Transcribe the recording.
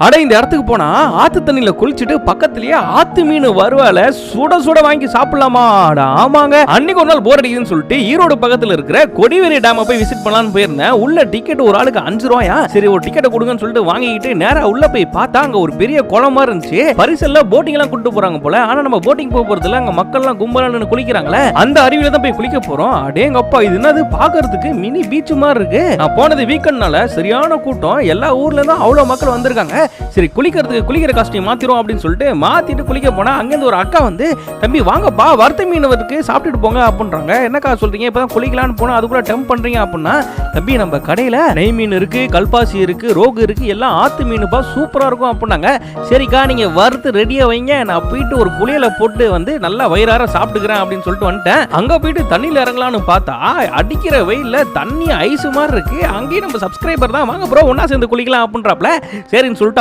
அட இந்த இடத்துக்கு போனா ஆத்து தண்ணியில குளிச்சுட்டு பக்கத்துலயே ஆத்து மீன் வருவால சுட சுட வாங்கி சாப்பிடலாமா? ஆமாங்க, அன்னைக்கு ஒரு நாள் போர் அடிக்குதுன்னு சொல்லிட்டு ஈரோடு பக்கத்துல இருக்கிற கொடிவேரி டேம் போய் விசிட் பண்ணலாம்னு போயிருந்தேன். உள்ள டிக்கெட் ஒரு ஆளுக்கு 5 ரூபாயா? சரி ஒரு டிக்கெட் கொடுங்கன்னு சொல்லிட்டு வாங்கிக்கிட்டு நேரா உள்ள போய் பார்த்தா அங்க ஒரு பெரிய குளம் மாதிரி இருந்துச்சு. பரிசல்ல போட்டிங் எல்லாம் கூட்டு போறாங்க போல. ஆனா நம்ம போட்டிங் போறது இல்ல, அங்க மக்கள் எல்லாம் கும்பலா நின்னு குளிக்கிறாங்களே, அந்த அருவியில தான் போய் குளிக்க போறோம். அடேங்கப்பா, இது என்னது பாக்குறதுக்கு மினி பீச் மாதிரி இருக்கு. நான் போனது வீக்கெண்ட்னால சரியான கூட்டம், எல்லா ஊர்ல இருந்தும் அவ்வளவு மக்கள் வந்திருக்காங்க. சரி குளிக்கிற காஸ்டியூம் மாத்திரும் அப்படின்னு சொல்லிட்டு மாத்திட்டு குளிக்க போனா அங்கிருந்து ஒரு அக்கா வந்து, தம்பி வாங்கப்பா வறுத்த மீன் இருக்கு சாப்பிட்டுட்டு போங்க அப்படின்றாங்க. என்னக்கா சொல்றீங்க, இப்பதான் குளிக்கலான்னு போனா அதுக்குள்ள டெம்ப் பண்றீங்க அப்படின்னா, தம்பி நம்ம கடையில நெய் மீன் இருக்கு, கல்பாசி இருக்கு, ரோகு இருக்கு, எல்லாம் ஆத்து மீனுப்பா சூப்பரா இருக்கும் அப்படின்னாங்க. சரிக்கா நீங்க வறுத்து ரெடியா வைங்க, நான் போயிட்டு ஒரு புளியல போட்டு வந்து நல்லா வயிறார சாப்பிட்டுக்கிறேன் அப்படின்னு சொல்லிட்டு வந்துட்டேன். அங்க போயிட்டு தண்ணியில இறங்கலான்னு பார்த்தா அடிக்கிற வெயில்ல தண்ணி ஐஸ் மாதிரி இருக்கு. அங்கேயும் நம்ம சப்ஸ்கிரைபர் தான், வாங்க ப்ரோ ஒன்னா சேர்ந்து குளிக்கலாம் அப்படின்றாப்ல. சரின்னு சொல்லிட்டு